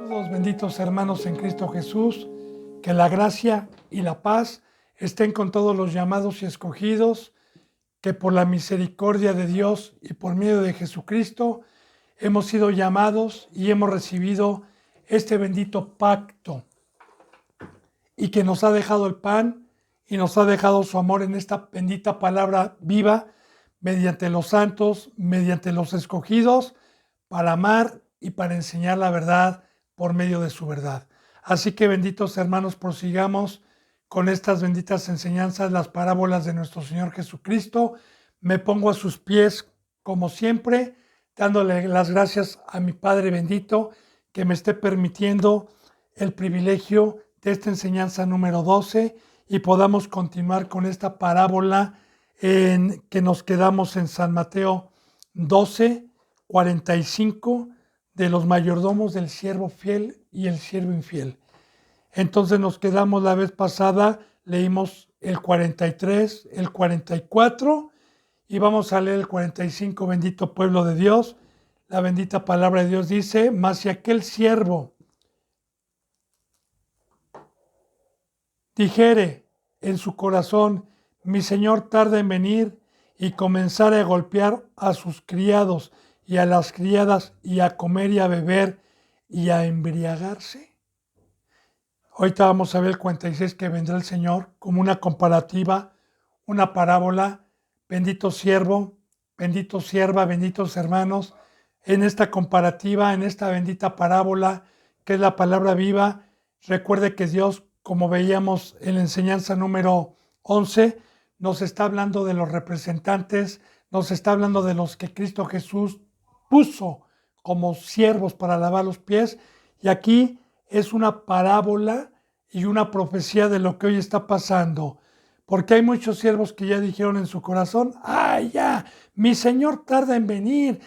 Saludos, benditos hermanos en Cristo Jesús, que la gracia y la paz estén con todos los llamados y escogidos, que por la misericordia de Dios y por medio de Jesucristo hemos sido llamados y hemos recibido este bendito pacto y que nos ha dejado el pan y nos ha dejado su amor en esta bendita palabra viva mediante los santos, mediante los escogidos, para amar y para enseñar la verdad por medio de su verdad. Así que benditos hermanos, prosigamos con estas benditas enseñanzas, las parábolas de nuestro Señor Jesucristo. Me pongo a sus pies como siempre, dándole las gracias a mi Padre bendito que me esté permitiendo el privilegio de esta enseñanza número 12 y podamos continuar con esta parábola en que nos quedamos en San Mateo 12, 45, de los mayordomos del siervo fiel y el siervo infiel. Entonces nos quedamos la vez pasada, leímos el 43, el 44 y vamos a leer el 45, bendito pueblo de Dios. La bendita palabra de Dios dice: mas si aquel siervo dijere en su corazón, mi señor tarda en venir, y comenzare a golpear a sus criados y a las criadas, y a comer y a beber y a embriagarse. Ahorita vamos a ver el 46, que vendrá el Señor como una comparativa, una parábola. Bendito siervo, bendito sierva, benditos hermanos, en esta comparativa, en esta bendita parábola que es la palabra viva. Recuerde que Dios, como veíamos en la enseñanza número 11, nos está hablando de los representantes, nos está hablando de los que Cristo Jesús puso como siervos para lavar los pies. Y aquí es una parábola y una profecía de lo que hoy está pasando. Porque hay muchos siervos que ya dijeron en su corazón: ¡ay, ya! Mi Señor tarda en venir.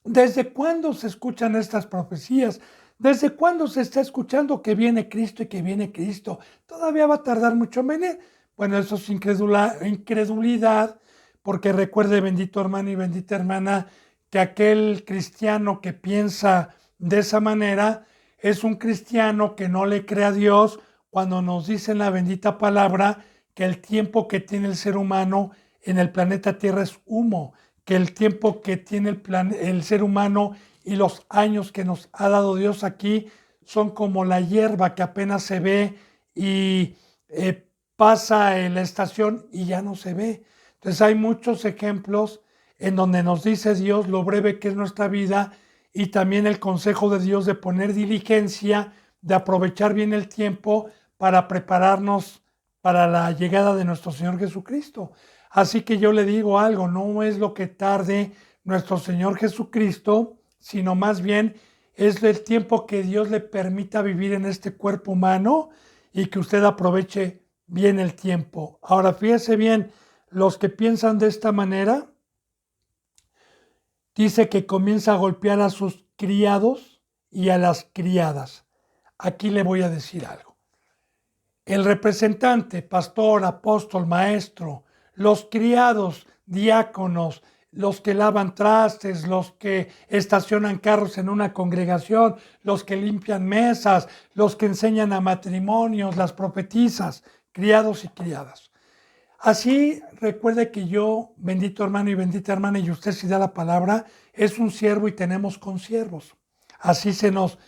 ¿Desde cuándo se escuchan estas profecías? ¿Desde cuándo se está escuchando que viene Cristo y que viene Cristo? Todavía va a tardar mucho en venir. Bueno, eso es incredulidad, porque recuerde, bendito hermano y bendita hermana, que aquel cristiano que piensa de esa manera es un cristiano que no le cree a Dios cuando nos dice en la bendita palabra que el tiempo que tiene el ser humano en el planeta Tierra es humo, que el tiempo que tiene el ser humano y los años que nos ha dado Dios aquí son como la hierba que apenas se ve y pasa en la estación y ya no se ve. Entonces hay muchos ejemplos en donde nos dice Dios lo breve que es nuestra vida, y también el consejo de Dios de poner diligencia, de aprovechar bien el tiempo para prepararnos para la llegada de nuestro Señor Jesucristo. Así que yo le digo algo: no es lo que tarde nuestro Señor Jesucristo, sino más bien es el tiempo que Dios le permita vivir en este cuerpo humano y que usted aproveche bien el tiempo. Ahora, fíjese bien, los que piensan de esta manera, dice que comienza a golpear a sus criados y a las criadas. Aquí le voy a decir algo. El representante, pastor, apóstol, maestro, los criados, diáconos, los que lavan trastes, los que estacionan carros en una congregación, los que limpian mesas, los que enseñan a matrimonios, las profetisas, criados y criadas. Así recuerde que yo, bendito hermano y bendita hermana, y usted si da la palabra, es un siervo y tenemos consiervos. Así se nos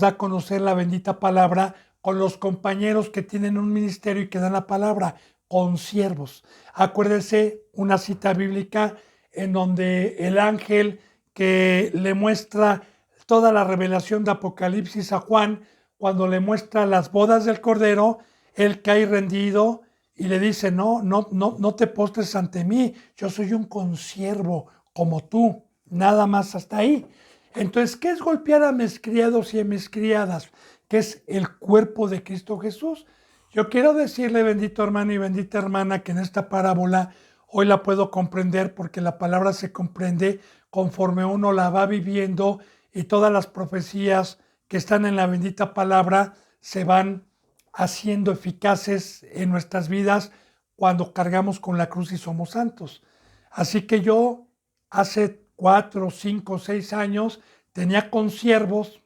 da a conocer la bendita palabra con los compañeros que tienen un ministerio y que dan la palabra, consiervos. Acuérdese una cita bíblica en donde el ángel que le muestra toda la revelación de Apocalipsis a Juan, cuando le muestra las bodas del Cordero, él cae rendido y le dice: no te postres ante mí, yo soy un consiervo como tú, nada más hasta ahí. Entonces, ¿qué es golpear a mis criados y a mis criadas? ¿Qué es el cuerpo de Cristo Jesús? Yo quiero decirle, bendito hermano y bendita hermana, que en esta parábola hoy la puedo comprender, porque la palabra se comprende conforme uno la va viviendo, y todas las profecías que están en la bendita palabra se van haciendo eficaces en nuestras vidas cuando cargamos con la cruz y somos santos. Así que yo hace 4, 5, 6 años tenía consiervos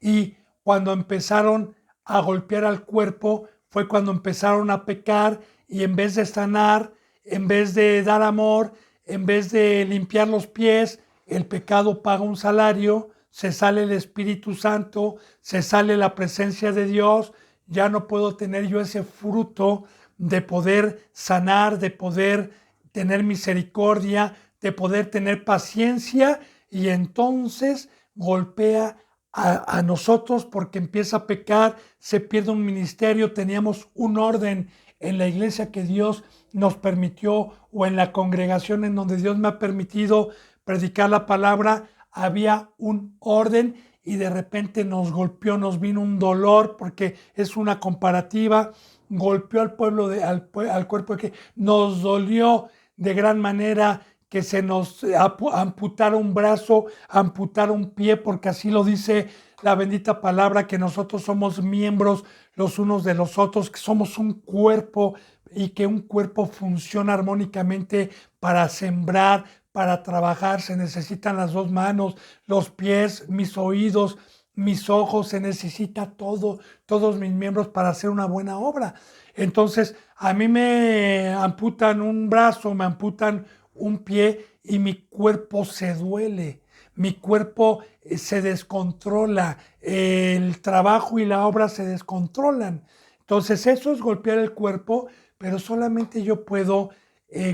Y cuando empezaron a golpear al cuerpo, fue cuando empezaron a pecar y en vez de sanar, en vez de dar amor, en vez de limpiar los pies, el pecado paga un salario, se sale el Espíritu Santo, se sale la presencia de Dios, ya no puedo tener yo ese fruto de poder sanar, de poder tener misericordia, de poder tener paciencia y entonces golpea a nosotros porque empieza a pecar, se pierde un ministerio, teníamos un orden en la iglesia que Dios nos permitió o en la congregación en donde Dios me ha permitido predicar la palabra, había un orden y de repente nos golpeó, nos vino un dolor porque es una comparativa, golpeó al pueblo, al cuerpo que nos dolió de gran manera que se nos amputara un brazo, amputara un pie, porque así lo dice la bendita palabra, que nosotros somos miembros los unos de los otros, que somos un cuerpo y que un cuerpo funciona armónicamente para sembrar, para trabajar. Se necesitan las dos manos, los pies, mis oídos, mis ojos, se necesita todo, todos mis miembros para hacer una buena obra. Entonces, a mí me amputan un brazo, me amputan un pie y mi cuerpo se duele, mi cuerpo se descontrola, el trabajo y la obra se descontrolan. Entonces eso es golpear el cuerpo, pero solamente yo puedo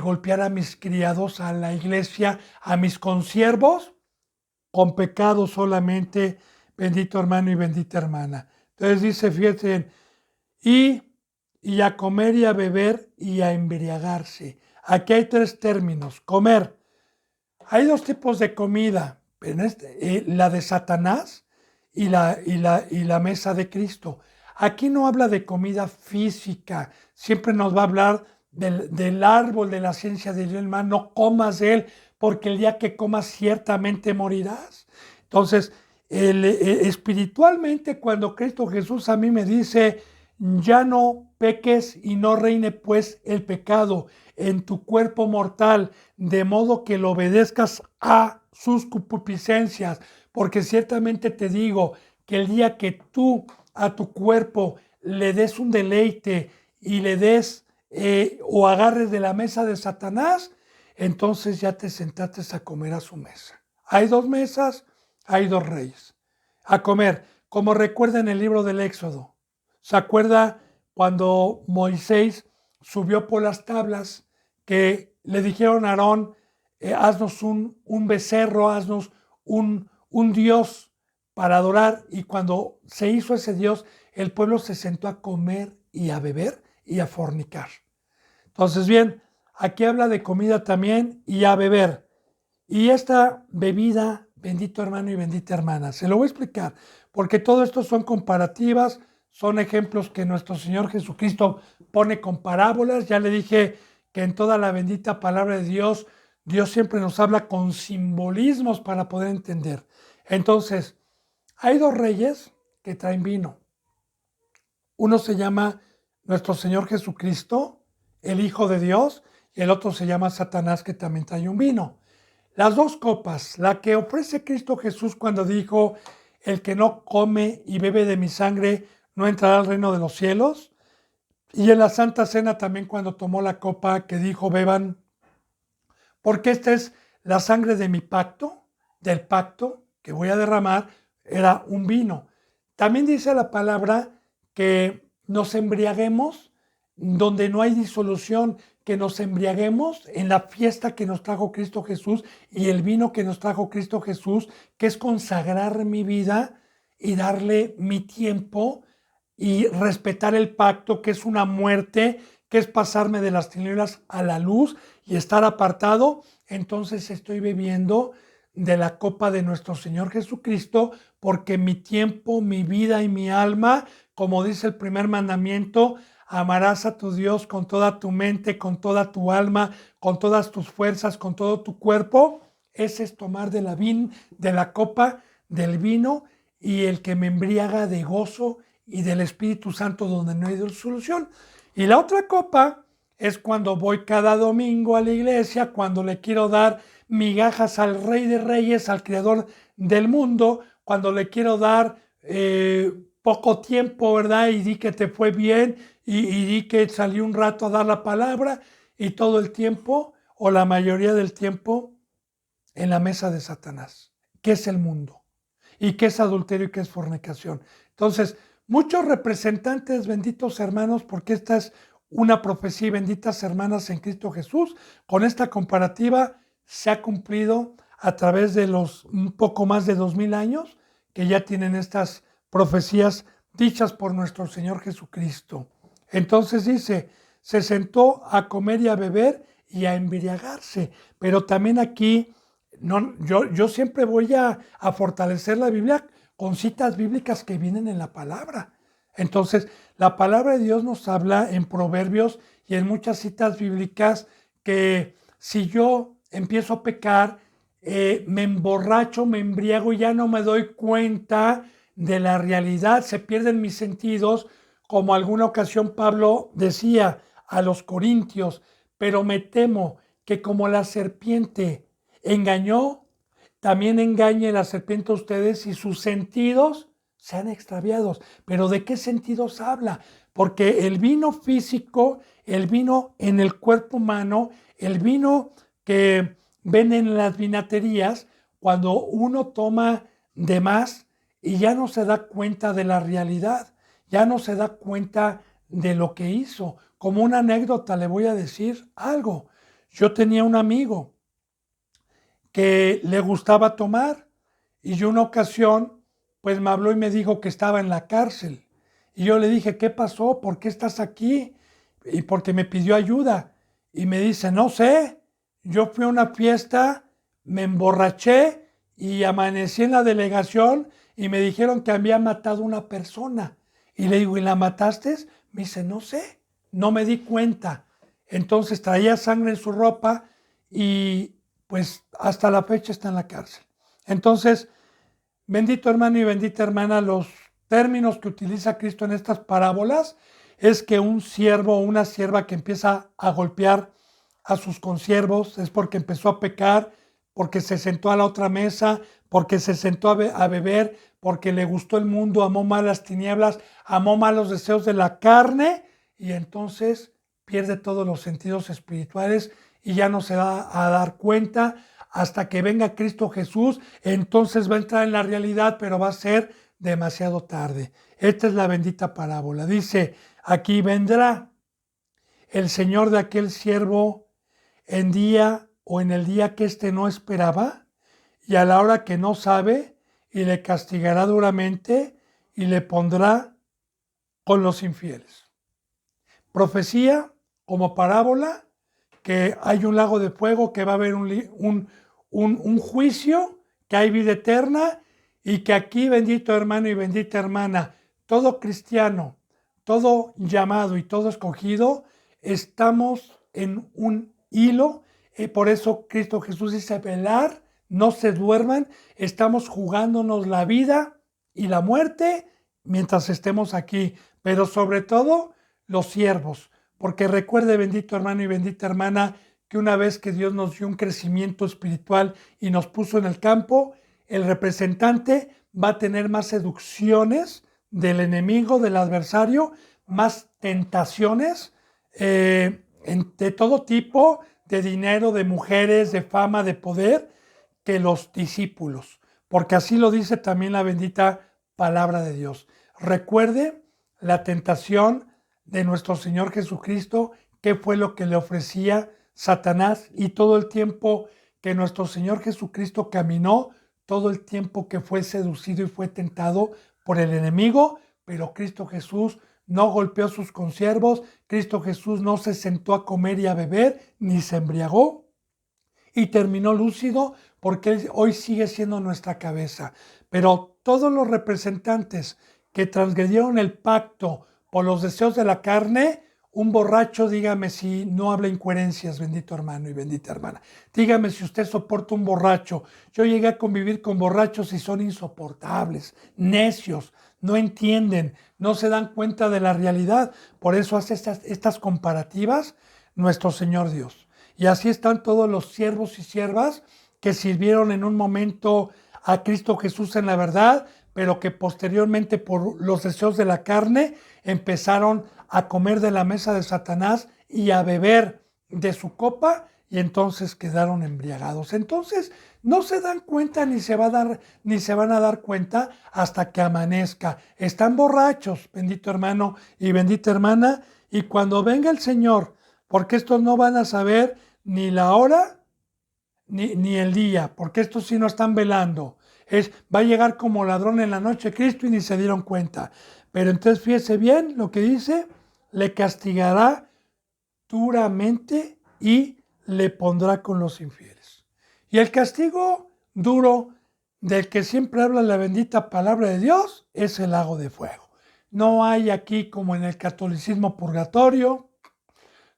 golpear a mis criados, a la iglesia, a mis consiervos, con pecado solamente, bendito hermano y bendita hermana. Entonces dice, fíjense, y, y a comer y a beber y a embriagarse. Aquí hay tres términos. Comer. Hay dos tipos de comida. La de Satanás y la mesa de Cristo. Aquí no habla de comida física. Siempre nos va a hablar del árbol de la ciencia del bien y mal. No comas de él, porque el día que comas ciertamente morirás. Entonces, espiritualmente, cuando Cristo Jesús a mí me dice, ya no peques y no reine pues el pecado en tu cuerpo mortal, de modo que lo obedezcas a sus concupiscencias, porque ciertamente te digo que el día que tú a tu cuerpo le des un deleite y le des o agarres de la mesa de Satanás, entonces ya te sentaste a comer a su mesa. Hay dos mesas, hay dos reyes. A comer, como recuerda en el libro del Éxodo. ¿Se acuerda cuando Moisés subió por las tablas que le dijeron a Aarón, haznos un becerro, haznos un Dios para adorar? Y cuando se hizo ese Dios, el pueblo se sentó a comer y a beber y a fornicar. Entonces, bien, aquí habla de comida también y a beber. Y esta bebida, bendito hermano y bendita hermana, se lo voy a explicar, porque todo esto son comparativas, son ejemplos que nuestro Señor Jesucristo pone con parábolas. Ya le dije que en toda la bendita palabra de Dios, Dios siempre nos habla con simbolismos para poder entender. Entonces, hay dos reyes que traen vino. Uno se llama nuestro Señor Jesucristo, el Hijo de Dios, y el otro se llama Satanás, que también trae un vino. Las dos copas, la que ofrece Cristo Jesús cuando dijo, el que no come y bebe de mi sangre no entrará al reino de los cielos. Y en la Santa Cena también cuando tomó la copa que dijo, beban, porque esta es la sangre de mi pacto, del pacto que voy a derramar, era un vino. También dice la palabra que nos embriaguemos donde no hay disolución, que nos embriaguemos en la fiesta que nos trajo Cristo Jesús y el vino que nos trajo Cristo Jesús, que es consagrar mi vida y darle mi tiempo y respetar el pacto, que es una muerte, que es pasarme de las tinieblas a la luz y estar apartado. Entonces estoy bebiendo de la copa de nuestro Señor Jesucristo, porque mi tiempo, mi vida y mi alma, como dice el primer mandamiento, amarás a tu Dios con toda tu mente, con toda tu alma, con todas tus fuerzas, con todo tu cuerpo. Ese es tomar de la copa del vino, y el que me embriaga de gozo y del Espíritu Santo, donde no hay disolución. Y la otra copa es cuando voy cada domingo a la iglesia, cuando le quiero dar migajas al Rey de Reyes, al Creador del mundo, cuando le quiero dar poco tiempo, ¿verdad? Y di que te fue bien y di que salí un rato a dar la palabra y todo el tiempo o la mayoría del tiempo en la mesa de Satanás. ¿Qué es el mundo? ¿Y qué es adulterio y qué es fornicación? Entonces, muchos representantes, benditos hermanos, porque esta es una profecía y benditas hermanas en Cristo Jesús, con esta comparativa se ha cumplido a través de los un poco más de 2000 años que ya tienen estas profecías dichas por nuestro Señor Jesucristo. Entonces dice, se sentó a comer y a beber y a embriagarse, pero también aquí no, yo siempre voy a fortalecer la Biblia con citas bíblicas que vienen en la palabra. Entonces, la palabra de Dios nos habla en Proverbios y en muchas citas bíblicas que si yo empiezo a pecar, me emborracho, me embriago y ya no me doy cuenta de la realidad, se pierden mis sentidos, como alguna ocasión Pablo decía a los corintios, pero me temo que como la serpiente engañó, también engañe la serpiente a ustedes y sus sentidos sean extraviados. Pero ¿de qué sentidos habla? Porque el vino físico, el vino en el cuerpo humano, el vino que venden en las vinaterías, cuando uno toma de más y ya no se da cuenta de la realidad, ya no se da cuenta de lo que hizo. Como una anécdota le voy a decir algo. Yo tenía un amigo que le gustaba tomar y yo una ocasión pues me habló y me dijo que estaba en la cárcel y yo le dije, ¿qué pasó? ¿Por qué estás aquí? Y porque me pidió ayuda y me dice, no sé, yo fui a una fiesta, me emborraché y amanecí en la delegación y me dijeron que había matado a una persona y le digo, ¿y la mataste? Me dice, no sé, no me di cuenta. Entonces traía sangre en su ropa y pues hasta la fecha está en la cárcel. Entonces, bendito hermano y bendita hermana, los términos que utiliza Cristo en estas parábolas es que un siervo o una sierva que empieza a golpear a sus consiervos es porque empezó a pecar, porque se sentó a la otra mesa, porque se sentó a beber, porque le gustó el mundo, amó más las tinieblas, amó más los deseos de la carne y entonces pierde todos los sentidos espirituales y ya no se va a dar cuenta hasta que venga Cristo Jesús, entonces va a entrar en la realidad, pero va a ser demasiado tarde. Esta es la bendita parábola. Dice, aquí vendrá el Señor de aquel siervo en día o en el día que éste no esperaba y a la hora que no sabe y le castigará duramente y le pondrá con los infieles. Profecía como parábola que hay un lago de fuego, que va a haber un juicio, que hay vida eterna y que aquí, bendito hermano y bendita hermana, todo cristiano, todo llamado y todo escogido, estamos en un hilo. Por eso Cristo Jesús dice, velar, no se duerman, estamos jugándonos la vida y la muerte mientras estemos aquí, pero sobre todo los siervos. Porque recuerde, bendito hermano y bendita hermana, que una vez que Dios nos dio un crecimiento espiritual y nos puso en el campo, el representante va a tener más seducciones del enemigo, del adversario, más tentaciones de todo tipo, de dinero, de mujeres, de fama, de poder, que los discípulos. Porque así lo dice también la bendita palabra de Dios. Recuerde la tentación de nuestro Señor Jesucristo, qué fue lo que le ofrecía Satanás y todo el tiempo que nuestro Señor Jesucristo caminó, todo el tiempo que fue seducido y fue tentado por el enemigo, pero Cristo Jesús no golpeó a sus consiervos, Cristo Jesús no se sentó a comer y a beber, ni se embriagó y terminó lúcido porque Él hoy sigue siendo nuestra cabeza. Pero todos los representantes que transgredieron el pacto por los deseos de la carne, un borracho, dígame si no habla incoherencias, bendito hermano y bendita hermana. Dígame si usted soporta un borracho. Yo llegué a convivir con borrachos y son insoportables, necios, no entienden, no se dan cuenta de la realidad. Por eso hace estas comparativas nuestro Señor Dios. Y así están todos los siervos y siervas que sirvieron en un momento a Cristo Jesús en la verdad, pero que posteriormente por los deseos de la carne empezaron a comer de la mesa de Satanás y a beber de su copa y entonces quedaron embriagados. Entonces no se dan cuenta ni se van a dar cuenta hasta que amanezca. Están borrachos, bendito hermano y bendita hermana, y cuando venga el Señor, porque estos no van a saber ni la hora ni el día, porque estos sí no están velando. Va a llegar como ladrón en la noche Cristo y ni se dieron cuenta. Pero entonces fíjese bien lo que dice, le castigará duramente y le pondrá con los infieles. Y el castigo duro del que siempre habla la bendita palabra de Dios es el lago de fuego. No hay aquí como en el catolicismo purgatorio,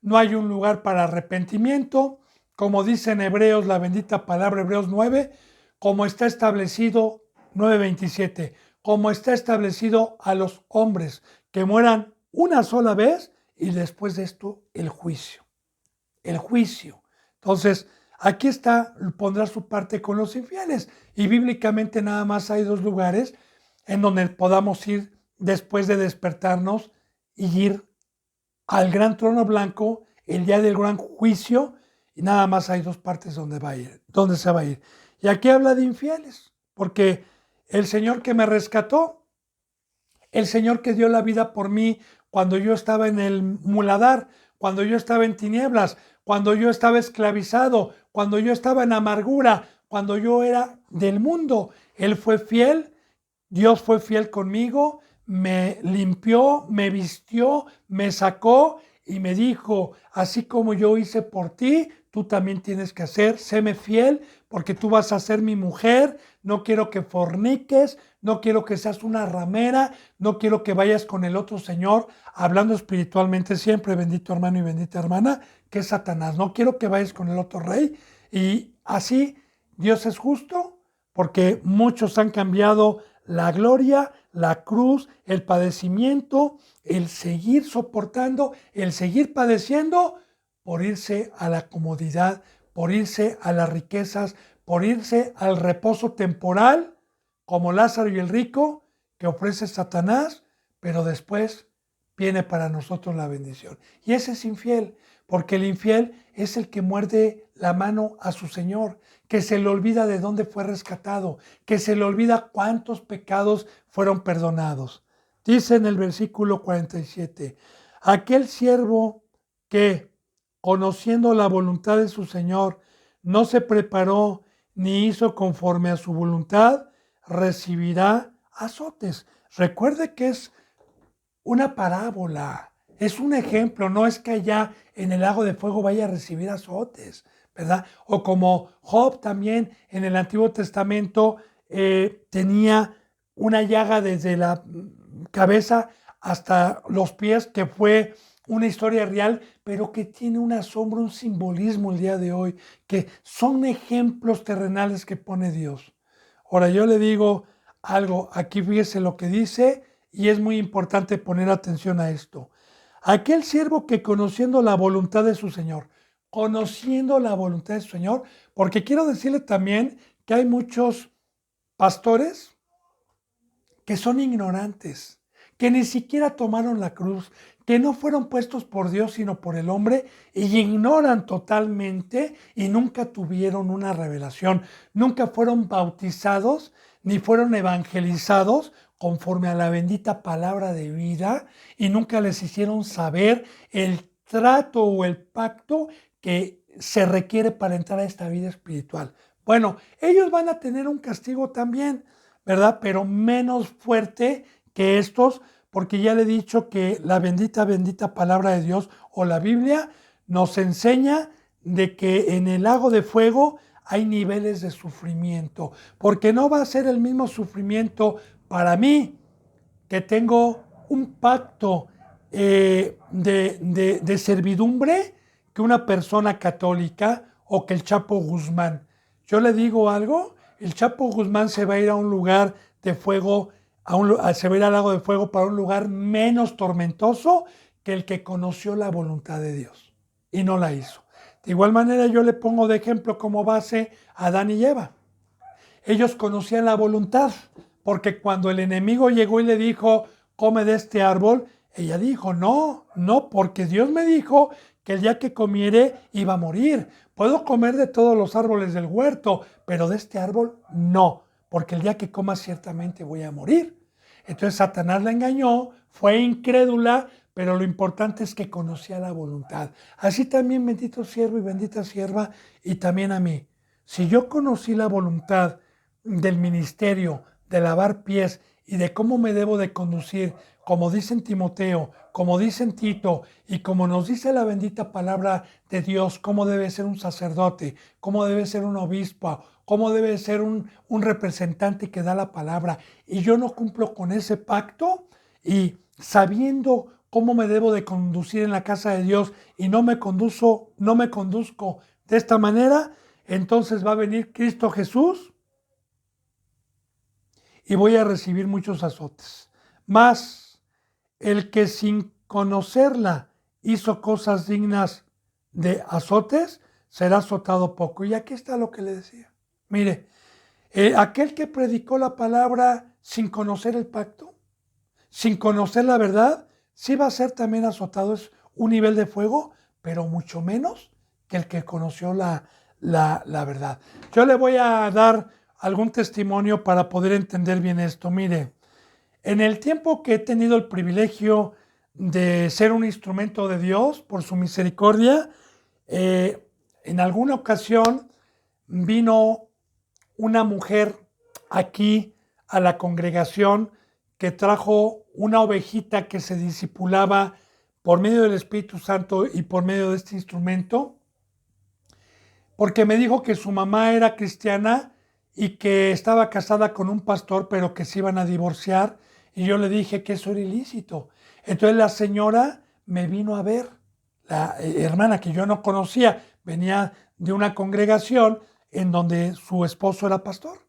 no hay un lugar para arrepentimiento, como dice en Hebreos la bendita palabra Hebreos 9, como está establecido 9:27, como está establecido a los hombres que mueran una sola vez y después de esto el juicio. El juicio. Entonces, aquí está, pondrá su parte con los infieles. Y bíblicamente nada más hay dos lugares en donde podamos ir después de despertarnos y ir al gran trono blanco el día del gran juicio, y nada más hay dos partes donde va a ir, donde se va a ir. Y aquí habla de infieles, porque el Señor que me rescató, el Señor que dio la vida por mí cuando yo estaba en el muladar, cuando yo estaba en tinieblas, cuando yo estaba esclavizado, cuando yo estaba en amargura, cuando yo era del mundo, Él fue fiel, Dios fue fiel conmigo, me limpió, me vistió, me sacó y me dijo, así como yo hice por ti, tú también tienes que hacer, séme fiel porque tú vas a ser mi mujer, no quiero que forniques, no quiero que seas una ramera, no quiero que vayas con el otro señor, hablando espiritualmente siempre, bendito hermano y bendita hermana, que es Satanás, no quiero que vayas con el otro rey. Y así Dios es justo porque muchos han cambiado la gloria, la cruz, el padecimiento, el seguir soportando, el seguir padeciendo por irse a la comodidad, por irse a las riquezas, por irse al reposo temporal, como Lázaro y el rico, que ofrece Satanás, pero después viene para nosotros la bendición. Y ese es infiel, porque el infiel es el que muerde la mano a su Señor, que se le olvida de dónde fue rescatado, que se le olvida cuántos pecados fueron perdonados. Dice en el versículo 47, aquel siervo que, conociendo la voluntad de su Señor, no se preparó ni hizo conforme a su voluntad, recibirá azotes. Recuerde que es una parábola, es un ejemplo, no es que allá en el lago de fuego vaya a recibir azotes, ¿verdad? O como Job también en el Antiguo Testamento tenía una llaga desde la cabeza hasta los pies, que fue una historia real, pero que tiene un asombro, un simbolismo el día de hoy, que son ejemplos terrenales que pone Dios. Ahora yo le digo algo, aquí fíjese lo que dice, y es muy importante poner atención a esto. Aquel siervo que conociendo la voluntad de su Señor, conociendo la voluntad de su Señor, porque quiero decirle también que hay muchos pastores que son ignorantes, que ni siquiera tomaron la cruz, que no fueron puestos por Dios sino por el hombre y ignoran totalmente y nunca tuvieron una revelación, nunca fueron bautizados ni fueron evangelizados conforme a la bendita palabra de vida y nunca les hicieron saber el trato o el pacto que se requiere para entrar a esta vida espiritual. Bueno, ellos van a tener un castigo también, ¿verdad? Pero menos fuerte que estos, porque ya le he dicho que la bendita palabra de Dios o la Biblia nos enseña de que en el lago de fuego hay niveles de sufrimiento, porque no va a ser el mismo sufrimiento para mí, que tengo un pacto de servidumbre, que una persona católica o que el Chapo Guzmán. Yo le digo algo, el Chapo Guzmán se va a ir a un lugar de fuego, se va a ir al lago de fuego para un lugar menos tormentoso que el que conoció la voluntad de Dios y no la hizo. De igual manera yo le pongo de ejemplo como base a Adán y Eva. Ellos conocían la voluntad, porque cuando el enemigo llegó y le dijo, come de este árbol, ella dijo, no, no, porque Dios me dijo que el día que comiere iba a morir. Puedo comer de todos los árboles del huerto, pero de este árbol no, porque el día que coma ciertamente voy a morir. Entonces Satanás la engañó, fue incrédula, pero lo importante es que conocía la voluntad. Así también, bendito siervo y bendita sierva, y también a mí. Si yo conocí la voluntad del ministerio, de lavar pies y de cómo me debo de conducir, como dice en Timoteo, como dice en Tito y como nos dice la bendita palabra de Dios, cómo debe ser un sacerdote, cómo debe ser un obispo, cómo debe ser un representante que da la palabra, y yo no cumplo con ese pacto, y sabiendo cómo me debo de conducir en la casa de Dios y no me conduzco de esta manera, entonces va a venir Cristo Jesús y voy a recibir muchos azotes. Mas el que sin conocerla hizo cosas dignas de azotes, será azotado poco. Y aquí está lo que le decía. Mire, aquel que predicó la palabra sin conocer el pacto, sin conocer la verdad, sí va a ser también azotado. Es un nivel de fuego, pero mucho menos que el que conoció la verdad. Yo le voy a dar algún testimonio para poder entender bien esto. Mire, en el tiempo que he tenido el privilegio de ser un instrumento de Dios por su misericordia, en alguna ocasión vino una mujer aquí a la congregación que trajo una ovejita que se discipulaba por medio del Espíritu Santo y por medio de este instrumento, porque me dijo que su mamá era cristiana y que estaba casada con un pastor, pero que se iban a divorciar, y yo le dije que eso era ilícito. Entonces la señora me vino a ver, la hermana que yo no conocía, venía de una congregación en donde su esposo era pastor.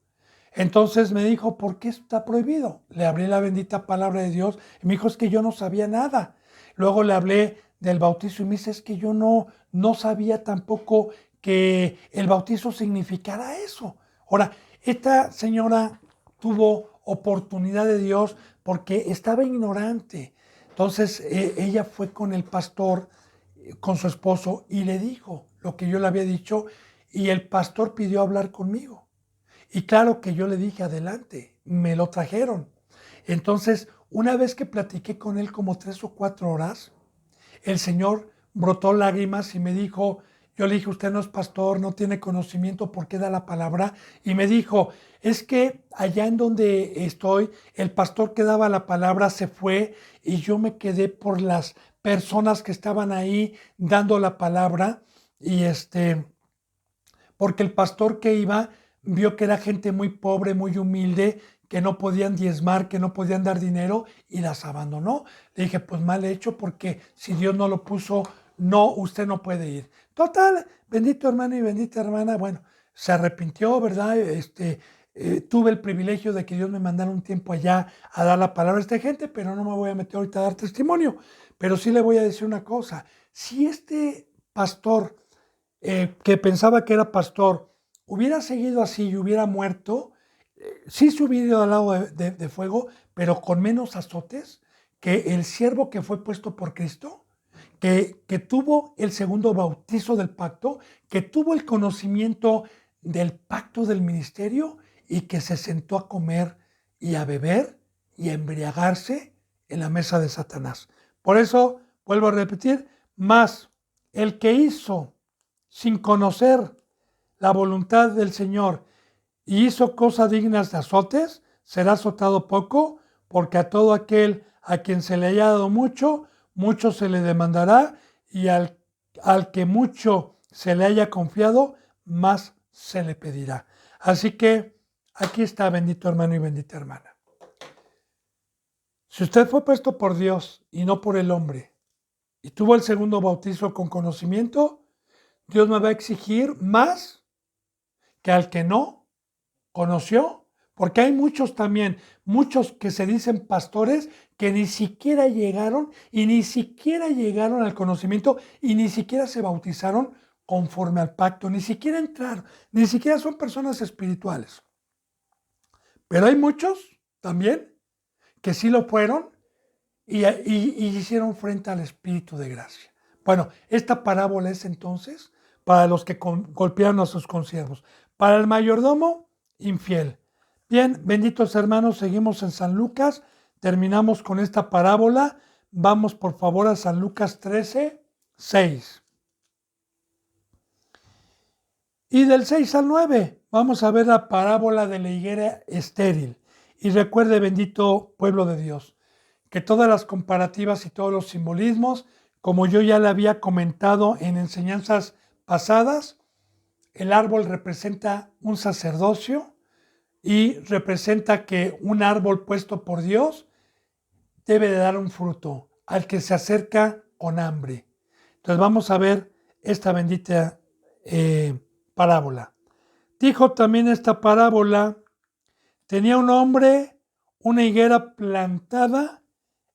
Entonces me dijo, ¿por qué está prohibido? Le hablé la bendita palabra de Dios y me dijo, es que yo no sabía nada. Luego le hablé del bautizo y me dice, es que yo no sabía tampoco que el bautizo significara eso. Ahora, esta señora tuvo oportunidad de Dios porque estaba ignorante. Entonces ella fue con el pastor, con su esposo, y le dijo lo que yo le había dicho, y el pastor pidió hablar conmigo. Y claro que yo le dije, adelante, me lo trajeron. Entonces, una vez que platiqué con él como 3 o 4 horas, el Señor brotó lágrimas y me dijo, yo le dije, usted no es pastor, no tiene conocimiento, ¿por qué da la palabra? Y me dijo, es que allá en donde estoy, el pastor que daba la palabra se fue y yo me quedé por las personas que estaban ahí dando la palabra, y porque el pastor que iba vio que era gente muy pobre, muy humilde, que no podían diezmar, que no podían dar dinero, y las abandonó. Le dije, pues mal hecho, porque si Dios no lo puso, no, usted no puede ir. Total, bendito hermano y bendita hermana, bueno, se arrepintió, ¿verdad? Tuve el privilegio de que Dios me mandara un tiempo allá a dar la palabra a esta gente, pero no me voy a meter ahorita a dar testimonio. Pero sí le voy a decir una cosa, si este pastor que pensaba que era pastor, hubiera seguido así y hubiera muerto, sí se hubiera ido al lado de fuego, pero con menos azotes que el siervo que fue puesto por Cristo, que tuvo el segundo bautizo del pacto, que tuvo el conocimiento del pacto del ministerio y que se sentó a comer y a beber y a embriagarse en la mesa de Satanás. Por eso, vuelvo a repetir, más el que hizo sin conocer la voluntad del Señor y hizo cosas dignas de azotes, será azotado poco, porque a todo aquel a quien se le haya dado mucho, mucho se le demandará, y al que mucho se le haya confiado, más se le pedirá. Así que aquí está, bendito hermano y bendita hermana. Si usted fue puesto por Dios y no por el hombre, y tuvo el segundo bautizo con conocimiento, Dios me va a exigir más que al que no conoció, porque hay muchos también, muchos que se dicen pastores que ni siquiera llegaron y ni siquiera llegaron al conocimiento y ni siquiera se bautizaron conforme al pacto, ni siquiera entraron, ni siquiera son personas espirituales. Pero hay muchos también, que sí lo fueron y hicieron frente al Espíritu de gracia. Bueno, esta parábola es entonces para los que golpearon a sus consiervos. Para el mayordomo, infiel. Bien, benditos hermanos, seguimos en San Lucas. Terminamos con esta parábola. Vamos por favor a San Lucas 13, 6. Y del 6 al 9 vamos a ver la parábola de la higuera estéril. Y recuerde, bendito pueblo de Dios, que todas las comparativas y todos los simbolismos, como yo ya le había comentado en enseñanzas pasadas, el árbol representa un sacerdocio y representa que un árbol puesto por Dios debe de dar un fruto al que se acerca con hambre. Entonces vamos a ver esta bendita parábola. Dijo también esta parábola: tenía un hombre una higuera plantada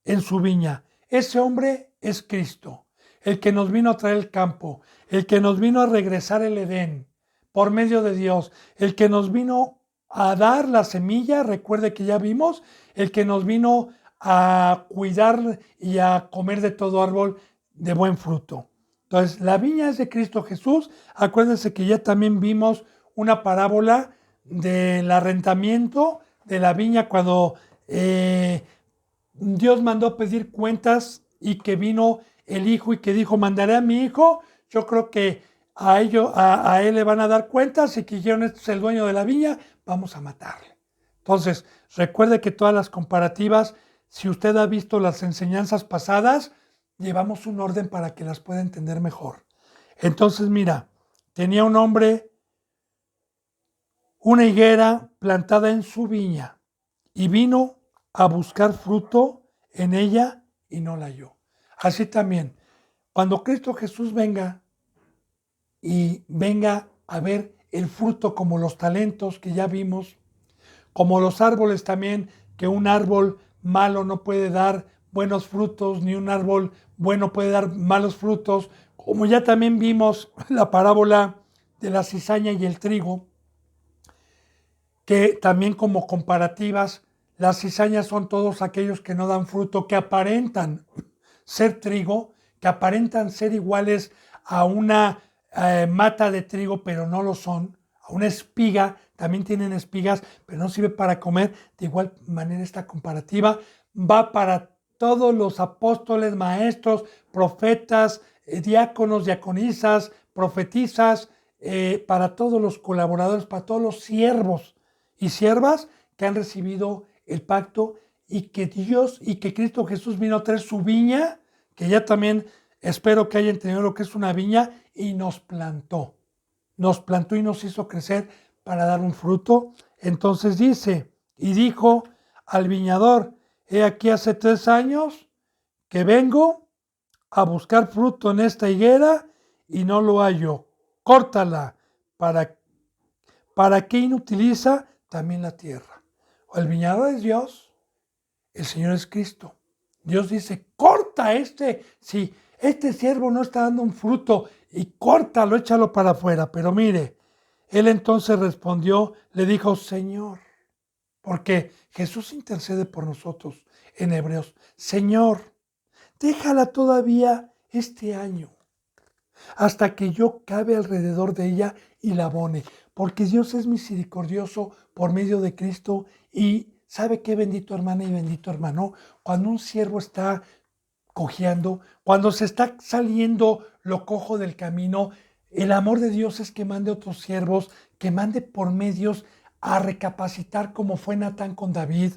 en su viña. Ese hombre es Cristo, el que nos vino a traer el campo, el que nos vino a regresar el Edén por medio de Dios, el que nos vino a dar la semilla, recuerde que ya vimos, el que nos vino a cuidar y a comer de todo árbol de buen fruto. Entonces, la viña es de Cristo Jesús. Acuérdense que ya también vimos una parábola del arrendamiento de la viña cuando Dios mandó pedir cuentas y que vino el hijo y que dijo: mandaré a mi hijo. Yo creo que a él le van a dar cuentas y que dijeron: este es el dueño de la viña, vamos a matarle. Entonces, recuerde que todas las comparativas, si usted ha visto las enseñanzas pasadas, llevamos un orden para que las pueda entender mejor. Entonces, mira, tenía un hombre una higuera plantada en su viña y vino a buscar fruto en ella y no la halló. Así también, cuando Cristo Jesús venga y venga a ver el fruto como los talentos que ya vimos, como los árboles también, que un árbol malo no puede dar buenos frutos, ni un árbol bueno puede dar malos frutos, como ya también vimos la parábola de la cizaña y el trigo, que también como comparativas, las cizañas son todos aquellos que no dan fruto, que aparentan ser trigo, que aparentan ser iguales a una mata de trigo, pero no lo son, a una espiga, también tienen espigas, pero no sirve para comer. De igual manera, esta comparativa va para todos los apóstoles, maestros, profetas, diáconos, diaconisas, profetizas, para todos los colaboradores, para todos los siervos y siervas que han recibido el pacto y que Dios y que Cristo Jesús vino a traer su viña, que ya también espero que hayan entendido lo que es una viña, y nos plantó y nos hizo crecer para dar un fruto. Entonces dice, y dijo al viñador: he aquí hace 3 años que vengo a buscar fruto en esta higuera y no lo hallo. Córtala. ¿Para qué inutiliza también la tierra? El viñador es Dios, el Señor es Cristo. Dios dice: corta si este siervo no está dando un fruto, y córtalo, échalo para afuera. Pero mire, él entonces respondió, le dijo: Señor, porque Jesús intercede por nosotros en Hebreos: Señor, déjala todavía este año, hasta que yo cabe alrededor de ella y la abone, porque Dios es misericordioso por medio de Cristo. Y ¿sabe qué, bendito hermana y bendito hermano? Cuando un siervo está cojeando, cuando se está saliendo lo cojo del camino, el amor de Dios es que mande otros siervos, que mande por medios a recapacitar, como fue Natán con David,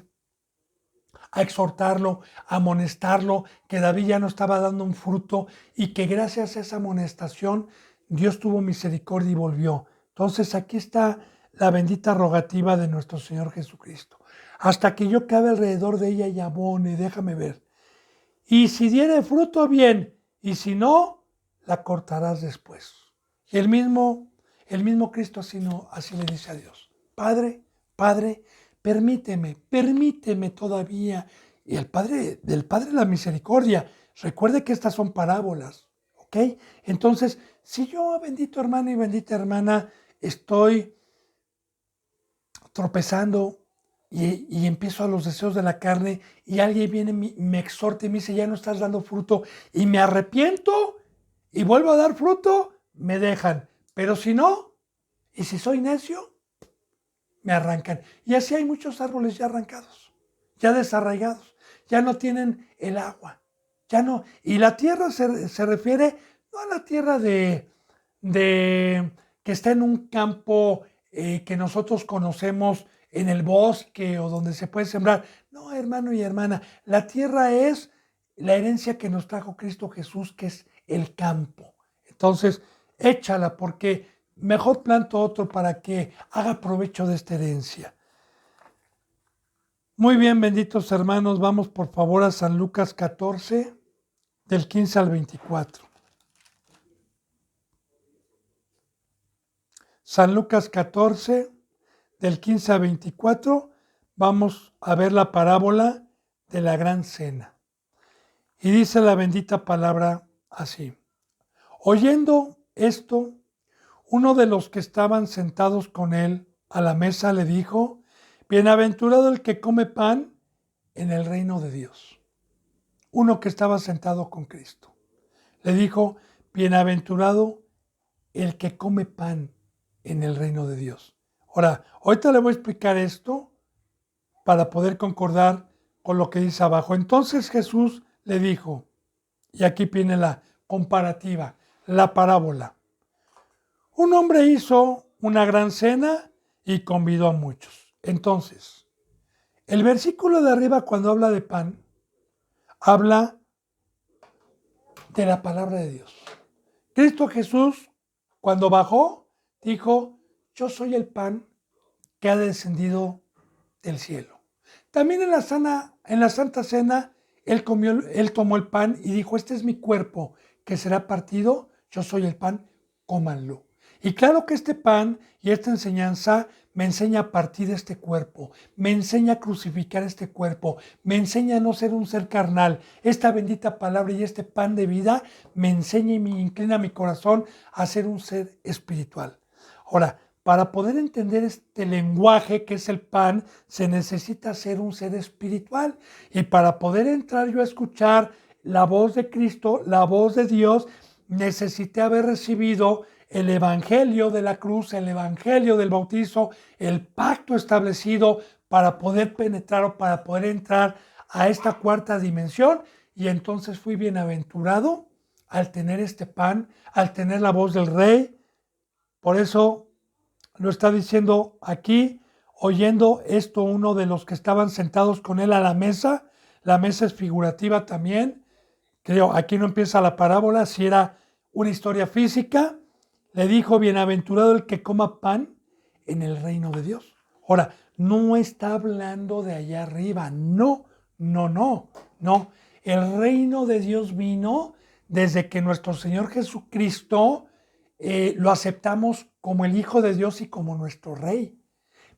a exhortarlo, a amonestarlo, que David ya no estaba dando un fruto y que gracias a esa amonestación Dios tuvo misericordia y volvió. Entonces aquí está la bendita rogativa de nuestro Señor Jesucristo: hasta que yo cabe alrededor de ella y abone, déjame ver. Y si diere fruto, bien, y si no, la cortarás después. Y el mismo Cristo así le dice a Dios: Padre, Padre, permíteme todavía. Y del Padre la misericordia. Recuerde que estas son parábolas, ¿ok? Entonces, si yo, bendito hermano y bendita hermana, estoy tropezando, y empiezo a los deseos de la carne y alguien viene, me exhorta y me dice, ya no estás dando fruto y me arrepiento y vuelvo a dar fruto, me dejan. Pero si no, y si soy necio, me arrancan. Y así hay muchos árboles ya arrancados, ya desarraigados, ya no tienen el agua, ya no. Y la tierra se refiere no a la tierra de que está en un campo que nosotros conocemos en el bosque o donde se puede sembrar. No, hermano y hermana, la tierra es la herencia que nos trajo Cristo Jesús, que es el campo. Entonces, échala porque mejor planto otro para que haga provecho de esta herencia. Muy bien, benditos hermanos, vamos por favor a San Lucas 14, del 15 al 24. San Lucas 14, del 15 al 24, vamos a ver la parábola de la gran cena. Y dice la bendita palabra así. Oyendo esto, uno de los que estaban sentados con él a la mesa le dijo, bienaventurado el que come pan en el reino de Dios. Uno que estaba sentado con Cristo. Le dijo, bienaventurado el que come pan en el reino de Dios. Ahora, ahorita le voy a explicar esto para poder concordar con lo que dice abajo. Entonces Jesús le dijo, y aquí viene la comparativa, la parábola. Un hombre hizo una gran cena y convidó a muchos. Entonces, el versículo de arriba cuando habla de pan, habla de la palabra de Dios. Cristo Jesús, cuando bajó, dijo, yo soy el pan que ha descendido del cielo. También en la Santa Cena, él tomó el pan y dijo, este es mi cuerpo que será partido, yo soy el pan, cómanlo. Y claro que este pan y esta enseñanza me enseña a partir de este cuerpo, me enseña a crucificar este cuerpo, me enseña a no ser un ser carnal. Esta bendita palabra y este pan de vida me enseña y me inclina mi corazón a ser un ser espiritual. Ahora, para poder entender este lenguaje que es el pan, se necesita ser un ser espiritual. Y para poder entrar yo a escuchar la voz de Cristo, la voz de Dios, necesité haber recibido el evangelio de la cruz, el evangelio del bautizo, el pacto establecido para poder penetrar o para poder entrar a esta cuarta dimensión. Y entonces fui bienaventurado al tener este pan, al tener la voz del Rey. Por eso lo está diciendo aquí, oyendo esto uno de los que estaban sentados con él a la mesa. La mesa es figurativa también. Creo, aquí no empieza la parábola, si era una historia física. Le dijo, bienaventurado el que coma pan en el reino de Dios. Ahora, no está hablando de allá arriba, no. El reino de Dios vino desde que nuestro Señor Jesucristo lo aceptamos como el Hijo de Dios y como nuestro Rey.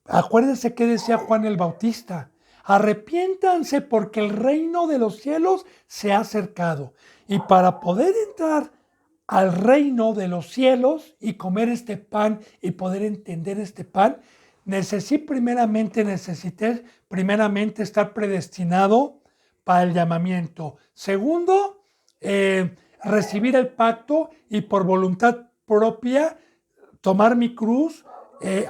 Acuérdense que decía Juan el Bautista, arrepiéntanse porque el reino de los cielos se ha acercado. Y para poder entrar al reino de los cielos y comer este pan y poder entender este pan, necesité primeramente estar predestinado para el llamamiento. Segundo, recibir el pacto y por voluntad propia tomar mi cruz,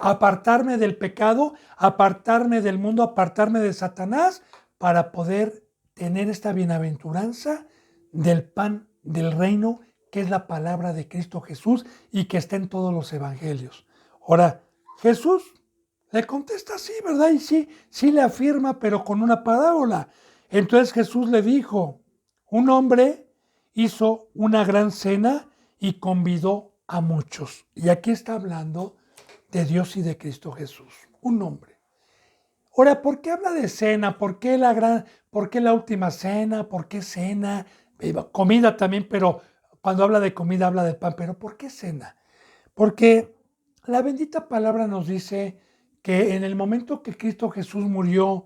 apartarme del pecado, apartarme del mundo, apartarme de Satanás para poder tener esta bienaventuranza del pan del reino, que es la palabra de Cristo Jesús y que está en todos los evangelios. Ahora, Jesús le contesta así, ¿verdad? Y sí le afirma, pero con una parábola. Entonces Jesús le dijo, un hombre hizo una gran cena y convidó a muchos. Y aquí está hablando de Dios y de Cristo Jesús, un hombre. Ahora, ¿por qué habla de cena? ¿Por qué la última cena? ¿Por qué cena? Comida también, pero cuando habla de comida habla de pan. ¿Pero por qué cena? Porque la bendita palabra nos dice que en el momento que Cristo Jesús murió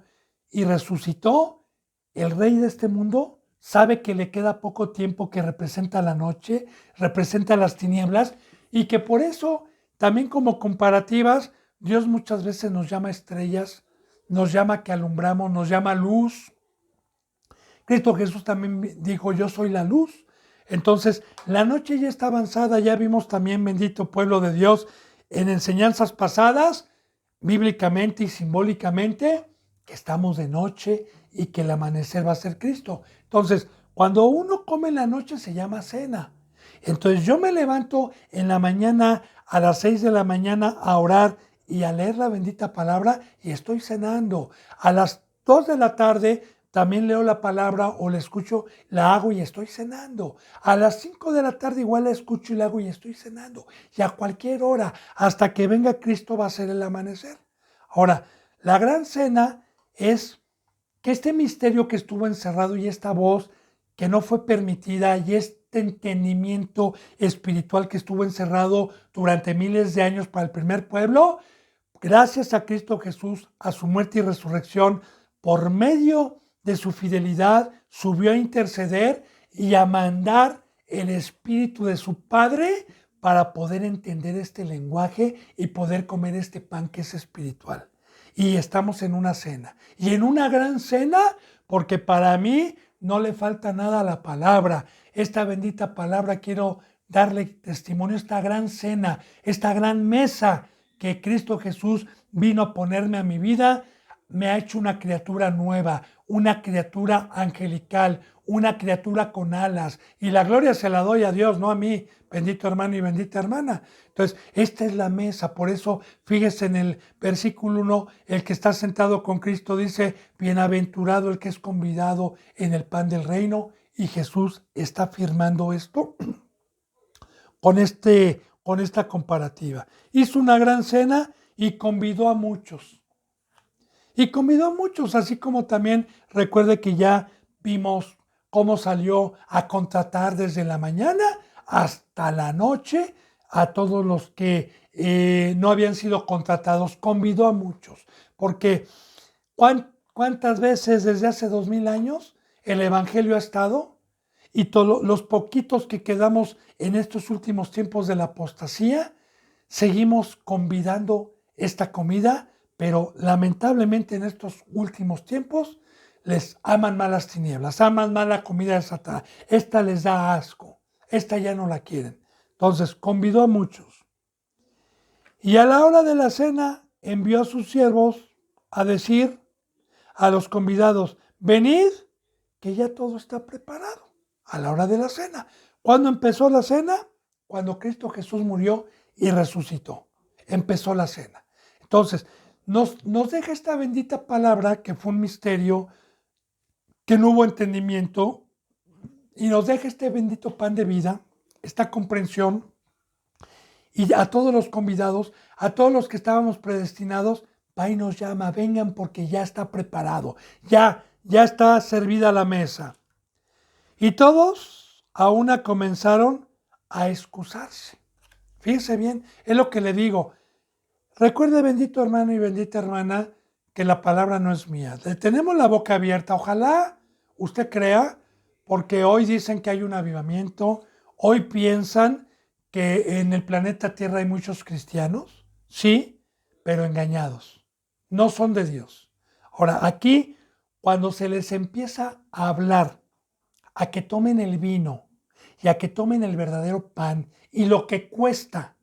y resucitó, el rey de este mundo sabe que le queda poco tiempo, que representa la noche, representa las tinieblas, y que por eso, también como comparativas, Dios muchas veces nos llama estrellas nos llama que alumbramos, nos llama luz. Cristo Jesús también dijo, yo soy la luz. Entonces, la noche ya está avanzada, ya vimos también, bendito pueblo de Dios, en enseñanzas pasadas, bíblicamente y simbólicamente, que estamos de noche y que el amanecer va a ser Cristo. Entonces, cuando uno come en la noche se llama cena. Entonces, yo me levanto en la mañana a las 6 de la mañana a orar y a leer la bendita palabra y estoy cenando. A las 2 de la tarde también leo la palabra o la escucho, la hago y estoy cenando. A las 5 de la tarde igual la escucho y la hago y estoy cenando. Y a cualquier hora, hasta que venga Cristo, va a ser el amanecer. Ahora, la gran cena es que este misterio que estuvo encerrado y esta voz que no fue permitida y este entendimiento espiritual que estuvo encerrado durante miles de años para el primer pueblo, gracias a Cristo Jesús, a su muerte y resurrección, por medio de su fidelidad, subió a interceder y a mandar el Espíritu de su Padre para poder entender este lenguaje y poder comer este pan que es espiritual. Y estamos en una cena. Y en una gran cena, porque para mí no le falta nada a la palabra. Esta bendita palabra quiero darle testimonio, esta gran cena, esta gran mesa que Cristo Jesús vino a ponerme a mi vida, me ha hecho una criatura nueva, una criatura angelical, una criatura con alas. Y la gloria se la doy a Dios, no a mí, bendito hermano y bendita hermana. Entonces, esta es la mesa. Por eso, fíjese en el versículo 1, el que está sentado con Cristo dice, bienaventurado el que es convidado en el pan del reino. Y Jesús está afirmando esto con esta comparativa. Hizo una gran cena y convidó a muchos. Y convidó a muchos, así como también recuerde que ya vimos cómo salió a contratar desde la mañana hasta la noche a todos los que no habían sido contratados. Convidó a muchos, porque ¿cuántas veces desde hace 2000 años el Evangelio ha estado? Y todos los poquitos que quedamos en estos últimos tiempos de la apostasía, seguimos convidando esta comida, pero lamentablemente en estos últimos tiempos les aman más las tinieblas, aman más la comida de Satanás. Esta les da asco, esta ya no la quieren. Entonces convidó a muchos. Y a la hora de la cena envió a sus siervos a decir a los convidados, venid, que ya todo está preparado a la hora de la cena. ¿Cuándo empezó la cena? Cuando Cristo Jesús murió y resucitó. Empezó la cena. Entonces, nos deja esta bendita palabra que fue un misterio, que no hubo entendimiento, y nos deja este bendito pan de vida, esta comprensión, y a todos los convidados, a todos los que estábamos predestinados, va y nos llama, vengan porque ya está preparado, ya está servida la mesa. Y todos a una comenzaron a excusarse. Fíjense bien, es lo que le digo. Recuerde, bendito hermano y bendita hermana, que la palabra no es mía. Tenemos la boca abierta. Ojalá usted crea, porque hoy dicen que hay un avivamiento. Hoy piensan que en el planeta Tierra hay muchos cristianos. Sí, pero engañados. No son de Dios. Ahora, aquí, cuando se les empieza a hablar, a que tomen el vino y a que tomen el verdadero pan y lo que cuesta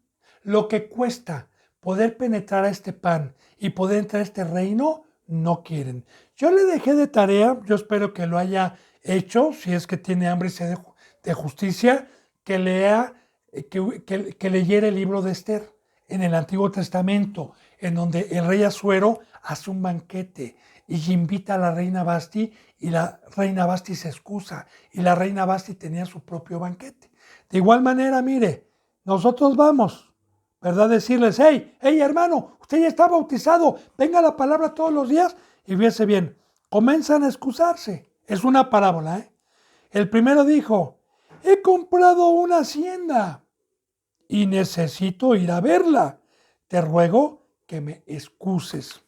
poder penetrar a este pan y poder entrar a este reino, no quieren. Yo le dejé de tarea, yo espero que lo haya hecho, si es que tiene hambre y sed de justicia, que lea, que leyera el libro de Esther en el Antiguo Testamento, en donde el rey Asuero hace un banquete y invita a la reina Basti y la reina Basti se excusa y la reina Basti tenía su propio banquete. De igual manera, mire, nosotros vamos, ¿verdad? Decirles, hey hermano, usted ya está bautizado, venga la palabra todos los días y fíjese bien, comienzan a excusarse. Es una parábola, ¿eh? El primero dijo, he comprado una hacienda y necesito ir a verla. Te ruego que me excuses.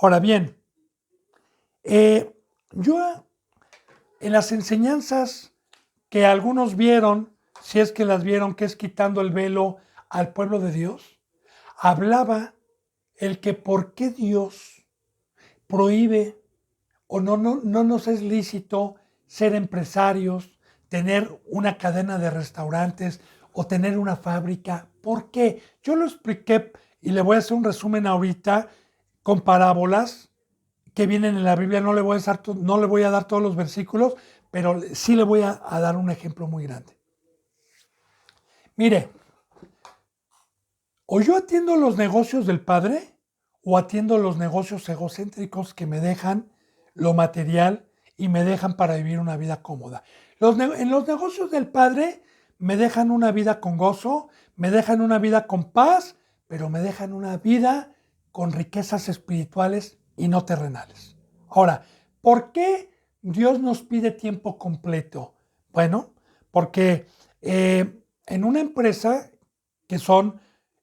Ahora bien, yo en las enseñanzas que algunos vieron, si es que las vieron, que es quitando el velo al pueblo de Dios, hablaba el que por qué Dios prohíbe o no nos es lícito ser empresarios, tener una cadena de restaurantes o tener una fábrica. ¿Por qué? Yo lo expliqué y le voy a hacer un resumen ahorita con parábolas que vienen en la Biblia. No le voy a dar todos los versículos, pero sí le voy a dar un ejemplo muy grande. Mire, o yo atiendo los negocios del Padre o atiendo los negocios egocéntricos que me dejan lo material y me dejan para vivir una vida cómoda. En los negocios del Padre me dejan una vida con gozo, me dejan una vida con paz, pero me dejan una vida con riquezas espirituales y no terrenales. Ahora, ¿por qué Dios nos pide tiempo completo? Bueno, porque en una empresa que son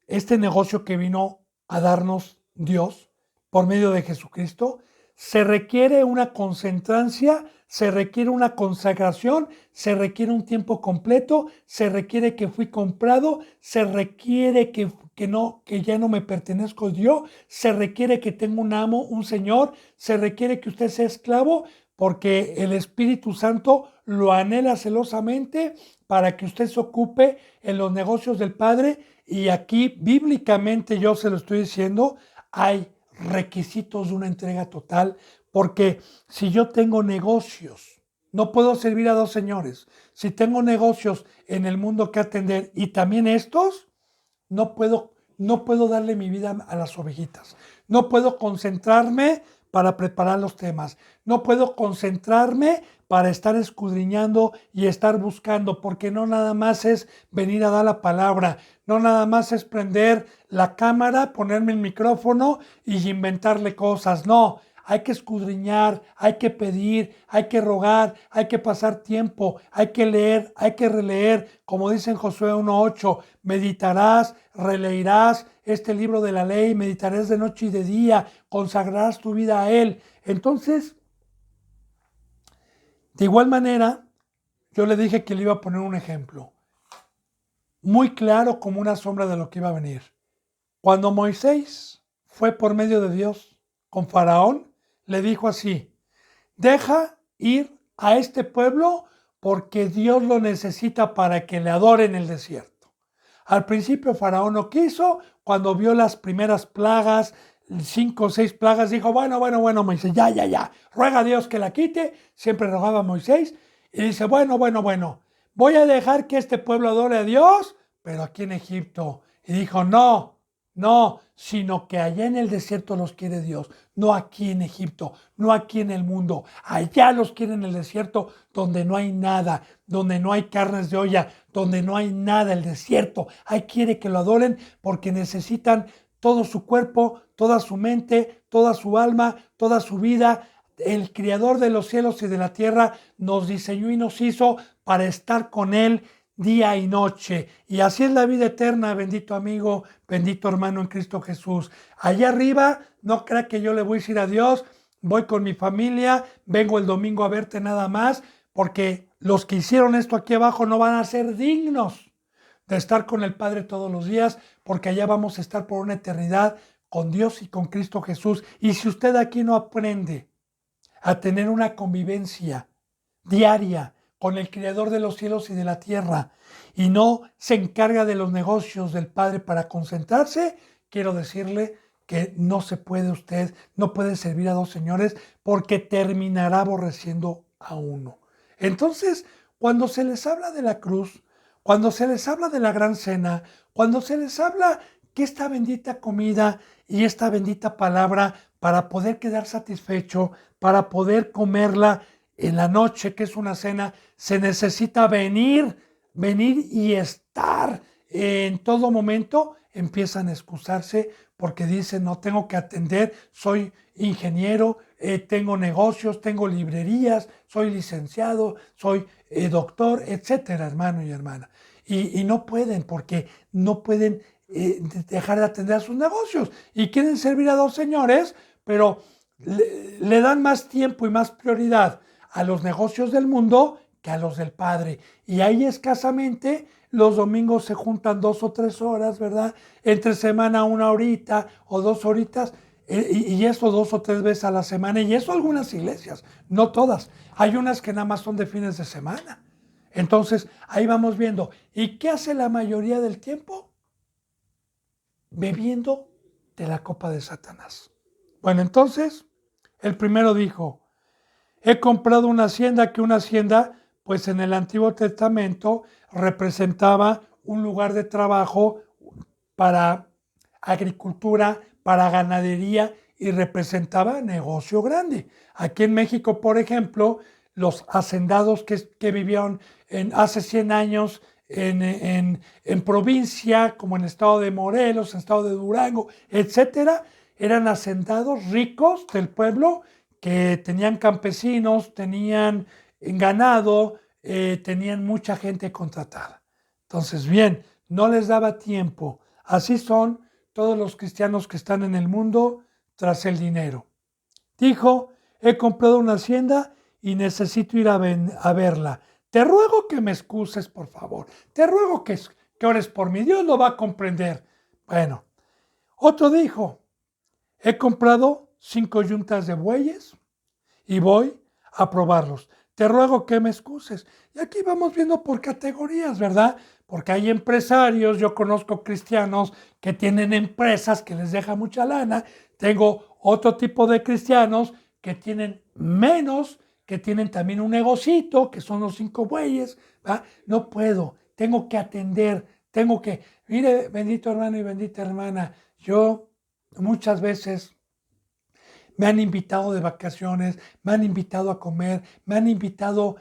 este negocio que vino a darnos Dios por medio de Jesucristo, se requiere una concentrancia, se requiere una consagración, se requiere un tiempo completo, se requiere que fui comprado, se requiere que ya no me pertenezco yo, se requiere que tenga un amo, un señor, se requiere que usted sea esclavo, porque el Espíritu Santo lo anhela celosamente para que usted se ocupe en los negocios del Padre. Y aquí bíblicamente yo se lo estoy diciendo, hay requisitos de una entrega total, porque si yo tengo negocios, no puedo servir a dos señores. Si tengo negocios en el mundo que atender y también estos, no puedo darle mi vida a las ovejitas. No puedo concentrarme para preparar los temas. No puedo concentrarme para estar escudriñando y estar buscando, porque no nada más es venir a dar la palabra, no nada más es prender la cámara, ponerme el micrófono y inventarle cosas. No, hay que escudriñar, hay que pedir, hay que rogar, hay que pasar tiempo, hay que leer, hay que releer. Como dice en Josué 1:8, meditarás, releerás este libro de la ley, meditarás de noche y de día, consagrarás tu vida a él. Entonces, de igual manera, yo le dije que le iba a poner un ejemplo muy claro como una sombra de lo que iba a venir. Cuando Moisés fue por medio de Dios con Faraón, le dijo así: deja ir a este pueblo porque Dios lo necesita para que le adore en el desierto. Al principio Faraón no quiso. Cuando vio las primeras plagas, 5 o 6 plagas, dijo: bueno, Moisés, ya, ruega a Dios que la quite. Siempre rogaba a Moisés y dice: bueno, voy a dejar que este pueblo adore a Dios, pero aquí en Egipto. Y dijo: no, sino que allá en el desierto los quiere Dios, no aquí en Egipto, no aquí en el mundo. Allá los quiere en el desierto, donde no hay nada, donde no hay carnes de olla, donde no hay nada, el desierto. Ahí quiere que lo adoren porque necesitan todo su cuerpo, toda su mente, toda su alma, toda su vida. El Creador de los cielos y de la tierra nos diseñó y nos hizo para estar con Él día y noche. Y así es la vida eterna, bendito amigo, bendito hermano en Cristo Jesús. Allá arriba, no crea que yo le voy a decir a Dios: voy con mi familia, vengo el domingo a verte nada más, porque los que hicieron esto aquí abajo no van a ser dignos de estar con el Padre todos los días, porque allá vamos a estar por una eternidad con Dios y con Cristo Jesús. Y si usted aquí no aprende a tener una convivencia diaria con el Creador de los cielos y de la tierra, y no se encarga de los negocios del Padre para concentrarse, quiero decirle que no se puede usted, no puede servir a dos señores, porque terminará aborreciendo a uno. Entonces, cuando se les habla de la cruz, cuando se les habla de la gran cena, cuando se les habla que esta bendita comida y esta bendita palabra, para poder quedar satisfecho, para poder comerla en la noche, que es una cena, se necesita venir y estar en todo momento. Empiezan a excusarse porque dicen: no, tengo que atender, soy ingeniero, tengo negocios, tengo librerías, soy licenciado, soy doctor, etcétera, hermano y hermana. Y no pueden, porque no pueden dejar de atender a sus negocios y quieren servir a dos señores, pero le dan más tiempo y más prioridad a los negocios del mundo que a los del Padre. Y ahí escasamente los domingos se juntan 2 o 3 horas, ¿verdad? Entre semana 1 horita o 2 horitas, y eso 2 o 3 veces a la semana, y eso algunas iglesias, no todas. Hay unas que nada más son de fines de semana. Entonces, ahí vamos viendo. ¿Y qué hace la mayoría del tiempo? Bebiendo de la copa de Satanás. Bueno, entonces, el primero dijo, he comprado una hacienda, que una hacienda, pues en el Antiguo Testamento representaba un lugar de trabajo para agricultura, para ganadería y representaba negocio grande. Aquí en México, por ejemplo, los hacendados que vivieron hace 100 años en provincia, como en el estado de Morelos, en el estado de Durango, etcétera, eran hacendados ricos del pueblo que tenían campesinos, tenían ganado, tenían mucha gente contratada. Entonces, bien, no les daba tiempo. Así son todos los cristianos que están en el mundo tras el dinero. Dijo, he comprado una hacienda y necesito ir a verla. Te ruego que me excuses, por favor. Te ruego que ores por mí. Dios lo va a comprender. Bueno, otro dijo, he comprado 5 yuntas de bueyes y voy a probarlos. Te ruego que me excuses. Y aquí vamos viendo por categorías, ¿verdad? Porque hay empresarios, yo conozco cristianos que tienen empresas que les deja mucha lana. Tengo otro tipo de cristianos que tienen menos, que tienen también un negocito, que son los 5 bueyes, ¿verdad? No puedo, tengo que atender, mire, bendito hermano y bendita hermana, yo muchas veces me han invitado de vacaciones, me han invitado a comer, me han invitado,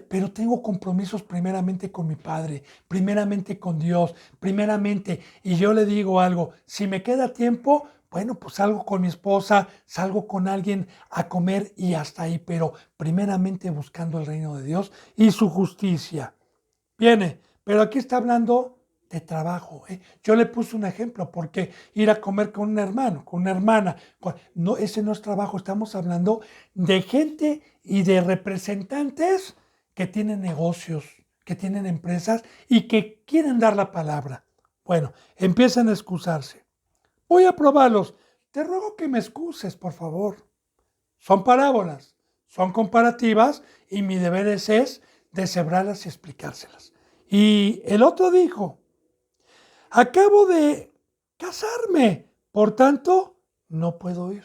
pero tengo compromisos primeramente con mi Padre, primeramente con Dios, primeramente. Y yo le digo algo, si me queda tiempo, bueno, pues salgo con mi esposa, salgo con alguien a comer y hasta ahí, pero primeramente buscando el reino de Dios y su justicia. Viene, pero aquí está hablando de trabajo. Yo le puse un ejemplo, porque ir a comer con un hermano, con una hermana, no, ese no es trabajo. Estamos hablando de gente y de representantes que tienen negocios, que tienen empresas y que quieren dar la palabra. Bueno, empiezan a excusarse. Voy a probarlos. Te ruego que me excuses, por favor. Son parábolas, son comparativas y mi deber es deshebrarlas y explicárselas. Y el otro dijo, acabo de casarme, por tanto, no puedo ir.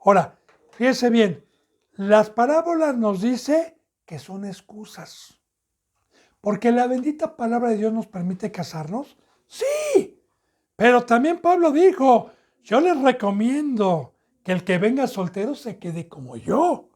Ahora, fíjese bien, las parábolas nos dice que son excusas. Porque la bendita palabra de Dios nos permite casarnos. Sí, pero también Pablo dijo, yo les recomiendo que el que venga soltero se quede como yo,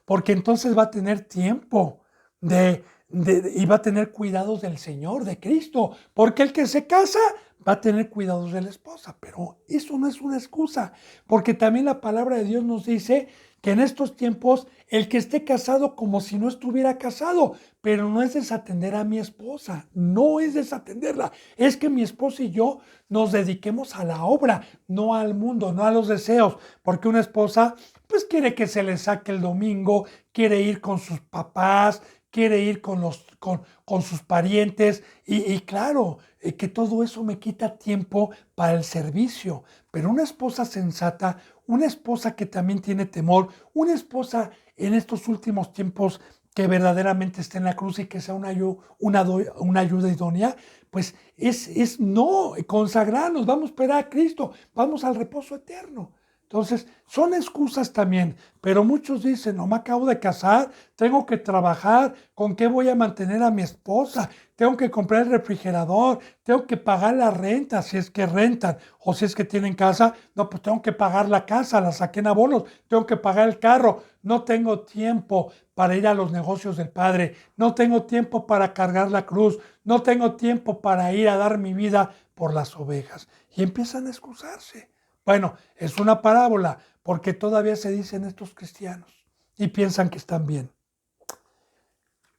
porque entonces va a tener tiempo y va a tener cuidados del Señor, de Cristo, porque el que se casa va a tener cuidados de la esposa, pero eso no es una excusa, porque también la palabra de Dios nos dice que en estos tiempos el que esté casado como si no estuviera casado, pero no es desatender a mi esposa, no es desatenderla, es que mi esposa y yo nos dediquemos a la obra, no al mundo, no a los deseos, porque una esposa pues quiere que se le saque el domingo, quiere ir con sus papás, quiere ir con sus parientes y claro, que todo eso me quita tiempo para el servicio, pero una esposa sensata, una esposa que también tiene temor, una esposa en estos últimos tiempos que verdaderamente esté en la cruz y que sea una ayuda idónea, pues es no consagrarnos, vamos a esperar a Cristo, vamos al reposo eterno. Entonces, son excusas también, pero muchos dicen, no me acabo de casar, tengo que trabajar, ¿con qué voy a mantener a mi esposa? Tengo que comprar el refrigerador, tengo que pagar la renta, si es que rentan, o si es que tienen casa, no, pues tengo que pagar la casa, la saqué en abonos, tengo que pagar el carro, no tengo tiempo para ir a los negocios del Padre, no tengo tiempo para cargar la cruz, no tengo tiempo para ir a dar mi vida por las ovejas. Y empiezan a excusarse. Bueno, es una parábola porque todavía se dicen estos cristianos y piensan que están bien.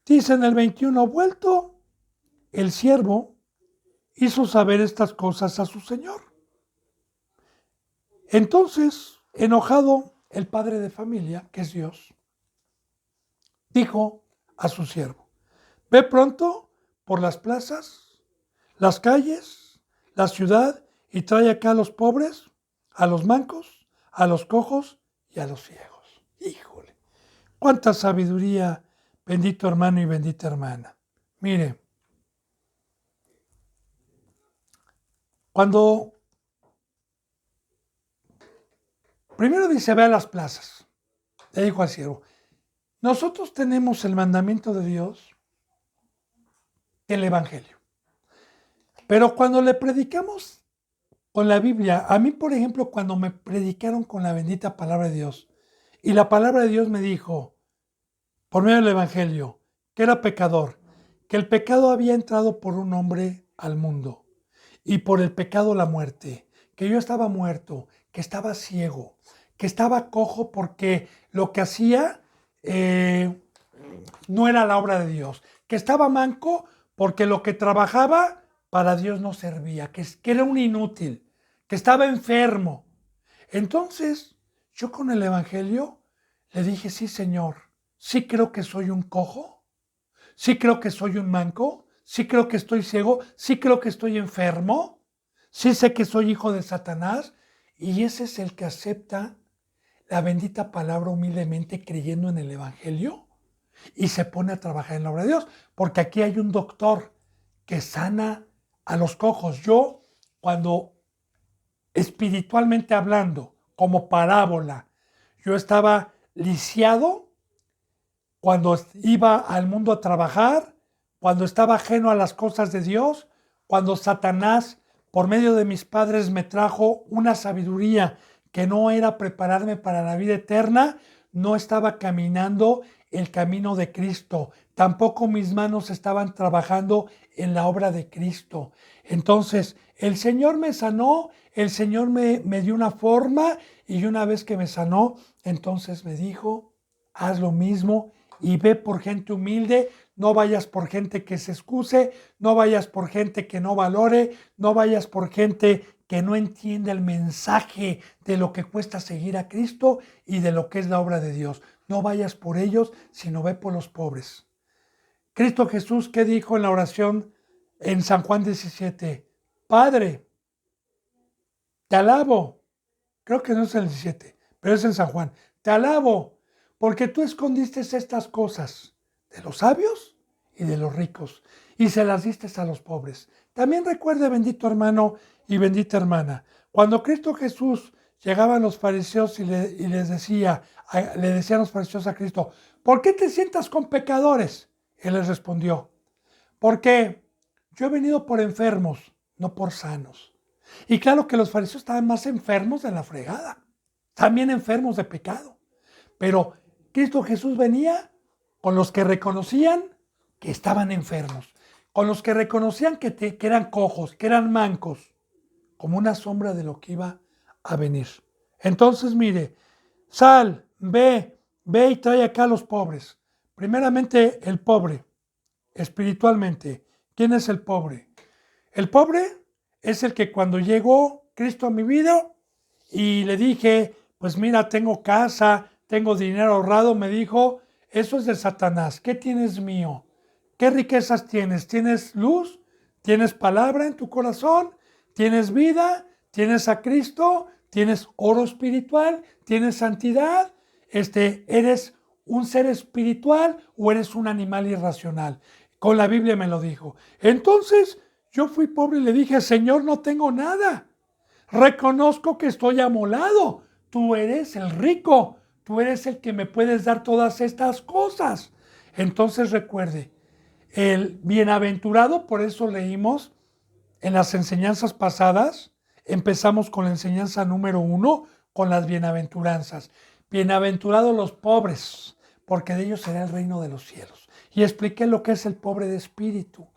Dice en el 21, vuelto el siervo hizo saber estas cosas a su señor. Entonces, enojado, el padre de familia, que es Dios, dijo a su siervo, ve pronto por las plazas, las calles, la ciudad y trae acá a los pobres, a los mancos, a los cojos y a los ciegos. Híjole, cuánta sabiduría, bendito hermano y bendita hermana. Mire, cuando primero dice ve a las plazas, le dijo al siervo, nosotros tenemos el mandamiento de Dios, el Evangelio. Pero cuando le predicamos con la Biblia, a mí, por ejemplo, cuando me predicaron con la bendita palabra de Dios, y la palabra de Dios me dijo, por medio del Evangelio, que era pecador, que el pecado había entrado por un hombre al mundo, y por el pecado la muerte, que yo estaba muerto, que estaba ciego, que estaba cojo porque lo que hacía no era la obra de Dios, que estaba manco porque lo que trabajaba para Dios no servía, que era un inútil, que estaba enfermo. Entonces, yo con el Evangelio le dije, sí, Señor, sí creo que soy un cojo, sí creo que soy un manco, sí creo que estoy ciego, sí creo que estoy enfermo, sí sé que soy hijo de Satanás, y ese es el que acepta la bendita palabra humildemente creyendo en el Evangelio y se pone a trabajar en la obra de Dios, porque aquí hay un doctor que sana a los cojos. Yo, cuando espiritualmente hablando, como parábola, yo estaba lisiado cuando iba al mundo a trabajar, cuando estaba ajeno a las cosas de Dios, cuando Satanás, por medio de mis padres, me trajo una sabiduría que no era prepararme para la vida eterna, no estaba caminando el camino de Cristo. Tampoco mis manos estaban trabajando en la obra de Cristo. Entonces, el Señor me sanó, el Señor me dio una forma y una vez que me sanó, entonces me dijo, haz lo mismo y ve por gente humilde, no vayas por gente que se excuse, no vayas por gente que no valore, no vayas por gente que no entienda el mensaje de lo que cuesta seguir a Cristo y de lo que es la obra de Dios. No vayas por ellos, sino ve por los pobres. Cristo Jesús, ¿qué dijo en la oración en San Juan 17? Padre, te alabo. Creo que no es el 17, pero es en San Juan. Te alabo, porque tú escondiste estas cosas de los sabios y de los ricos y se las diste a los pobres. También recuerde, bendito hermano y bendita hermana, cuando Cristo Jesús llegaban los fariseos y les decía, le decían los fariseos a Cristo, ¿por qué te sientas con pecadores? Él les respondió, porque yo he venido por enfermos, no por sanos. Y claro que los fariseos estaban más enfermos de la fregada, también enfermos de pecado. Pero Cristo Jesús venía con los que reconocían que estaban enfermos, con los que reconocían que eran cojos, que eran mancos, como una sombra de lo que iba a venir. Entonces, mire, sal, ve y trae acá a los pobres. Primeramente, el pobre, espiritualmente. ¿Quién es el pobre? El pobre es el que cuando llegó Cristo a mi vida y le dije, pues mira, tengo casa, tengo dinero ahorrado, me dijo, eso es de Satanás, ¿qué tienes mío? ¿Qué riquezas tienes? ¿Tienes luz? ¿Tienes palabra en tu corazón? ¿Tienes vida? ¿Tienes a Cristo? ¿Tienes oro espiritual? ¿Tienes santidad? ¿Eres un ser espiritual o eres un animal irracional? Con la Biblia me lo dijo. Entonces yo fui pobre y le dije, Señor, no tengo nada. Reconozco que estoy amolado. Tú eres el rico. Tú eres el que me puedes dar todas estas cosas. Entonces recuerde, el bienaventurado, por eso leímos en las enseñanzas pasadas, empezamos con la enseñanza número 1, con las bienaventuranzas. Bienaventurados los pobres, porque de ellos será el reino de los cielos. Y expliqué lo que es el pobre de espíritu,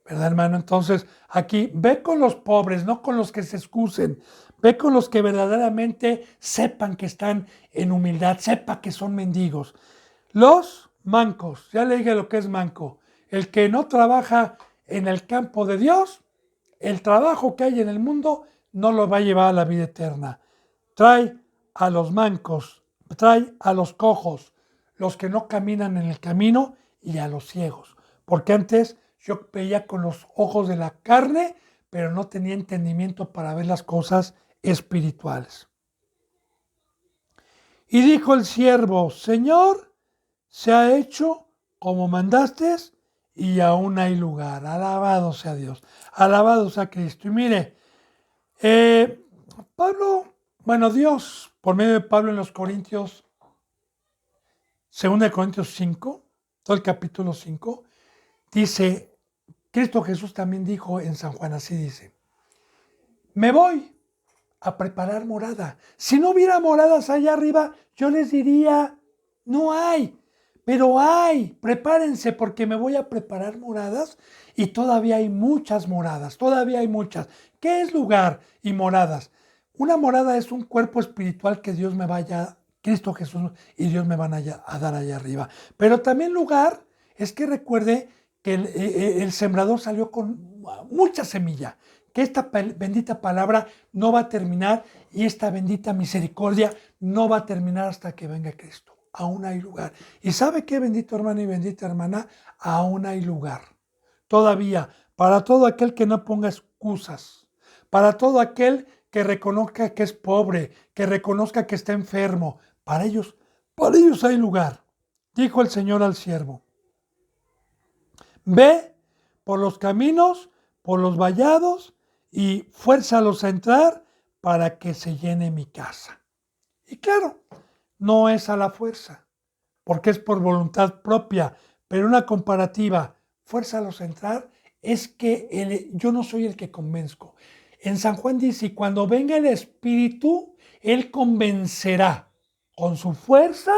¿verdad, hermano? Entonces, aquí, ve con los pobres, no con los que se excusen. Ve con los que verdaderamente sepan que están en humildad, sepa que son mendigos. Los mancos, ya le dije lo que es manco. El que no trabaja en el campo de Dios, el trabajo que hay en el mundo no lo va a llevar a la vida eterna. Trae a los mancos, trae a los cojos, los que no caminan en el camino y a los ciegos. Porque antes Yo veía con los ojos de la carne, pero no tenía entendimiento para ver las cosas espirituales. Y dijo el siervo: Señor, se ha hecho como mandaste y aún hay lugar. Alabado sea Dios, alabado sea Cristo. Y mire, Dios, por medio de Pablo en los Corintios, 2 Corintios 5, todo el capítulo 5, dice, Cristo Jesús también dijo en San Juan, así dice: me voy a preparar morada. Si no hubiera moradas allá arriba, yo les diría, no hay, pero hay, prepárense porque me voy a preparar moradas y todavía hay muchas moradas, todavía hay muchas. ¿Qué es lugar y moradas? Una morada es un cuerpo espiritual que Dios me vaya, Cristo Jesús y Dios me van a dar allá arriba. Pero también lugar es que recuerde que el sembrador salió con mucha semilla, que esta bendita palabra no va a terminar y esta bendita misericordia no va a terminar hasta que venga Cristo. Aún hay lugar. ¿Y sabe qué, bendito hermano y bendita hermana? Aún hay lugar. Todavía, para todo aquel que no ponga excusas, para todo aquel que reconozca que es pobre, que reconozca que está enfermo, para ellos hay lugar. Dijo el Señor al siervo: ve por los caminos, por los vallados, y fuérzalos a entrar para que se llene mi casa. Y claro, no es a la fuerza, porque es por voluntad propia, pero una comparativa, fuérzalos a entrar, es que yo no soy el que convenzco. En San Juan dice, y cuando venga el Espíritu, Él convencerá con su fuerza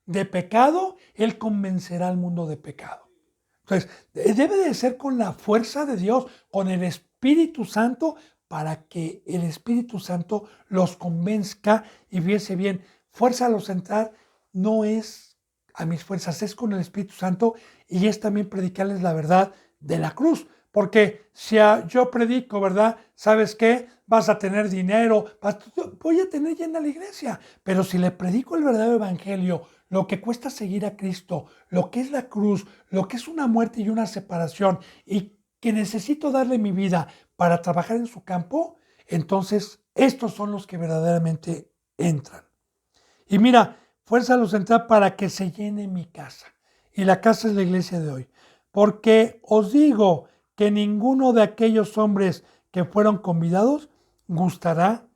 de pecado, Él convencerá al mundo de pecado. Entonces, debe de ser con la fuerza de Dios, con el Espíritu Santo, para que el Espíritu Santo los convenzca y viese bien. Fuerza a los entrar no es a mis fuerzas, es con el Espíritu Santo y es también predicarles la verdad de la cruz. Porque si yo predico, ¿verdad? ¿Sabes qué? Vas a tener dinero, voy a tener llena la iglesia. Pero si le predico el verdadero evangelio, lo que cuesta seguir a Cristo, lo que es la cruz, lo que es una muerte y una separación, y que necesito darle mi vida para trabajar en su campo, entonces estos son los que verdaderamente entran. Y mira, fuerza a los entrar para que se llene mi casa. Y la casa es la iglesia de hoy. Porque os digo que ninguno de aquellos hombres que fueron convidados gustará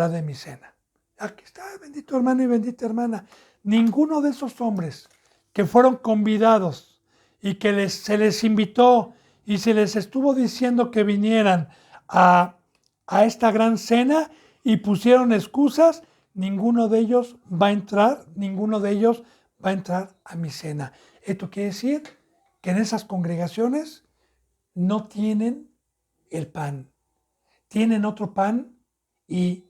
de mi cena. Aquí está, bendito hermano y bendita hermana. Ninguno de esos hombres que fueron convidados y que se les invitó y se les estuvo diciendo que vinieran a esta gran cena y pusieron excusas, ninguno de ellos va a entrar a mi cena. Esto quiere decir que en esas congregaciones no tienen el pan, tienen otro pan y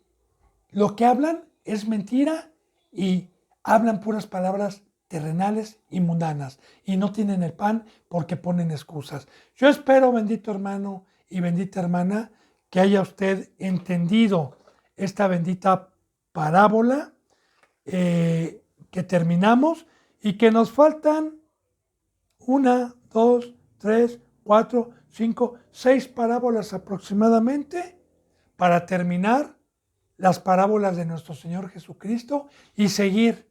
lo que hablan es mentira y hablan puras palabras terrenales y mundanas y no tienen el pan porque ponen excusas. Yo espero, bendito hermano y bendita hermana, que haya usted entendido esta bendita parábola que terminamos y que nos faltan 1, 2, 3, 4, 5, 6 parábolas aproximadamente para terminar las parábolas de nuestro Señor Jesucristo y seguir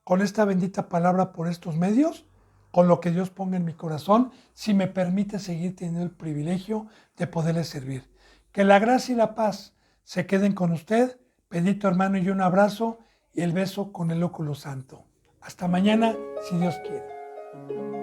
con esta bendita palabra por estos medios, con lo que Dios ponga en mi corazón, si me permite seguir teniendo el privilegio de poderle servir. Que la gracia y la paz se queden con usted, bendito hermano, y un abrazo y el beso con el óculo santo. Hasta mañana, si Dios quiere.